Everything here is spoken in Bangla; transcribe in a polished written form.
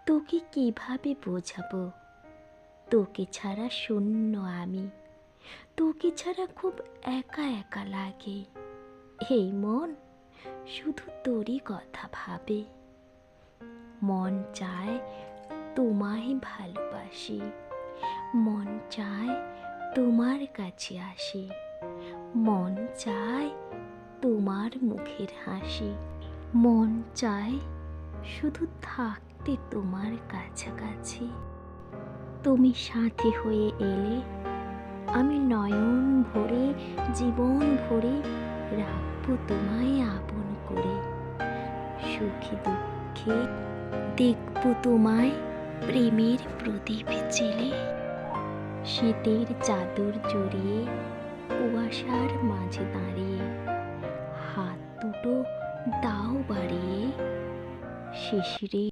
তোকে কিভাবে বোঝাবো, তোকে ছাড়া শূন্য আমি, তোকে ছাড়া খুব একা একা লাগে। এই মন শুধু তোরই কথা ভাবে। মন চায় তোমায় ভালোবাসি, মন চায় তোমার কাছে আসি, মন চায় তোমার মুখের হাসি। মন চায় শুধু থাকতে তোমার কাছাকাছি। তুমি সাথী হয়ে এলে আমি নয়ন ভরে, জীবন ভরে রাখবো তোমায় আপন করে। সুখে দুঃখে দেখবো তোমায় প্রেমের প্রদীপ জেলে। শীতের চাদর জড়িয়ে কুয়াশার মাঝে দাঁড়িয়ে হাত দুটো দাও বাড়িয়ে শিশিরে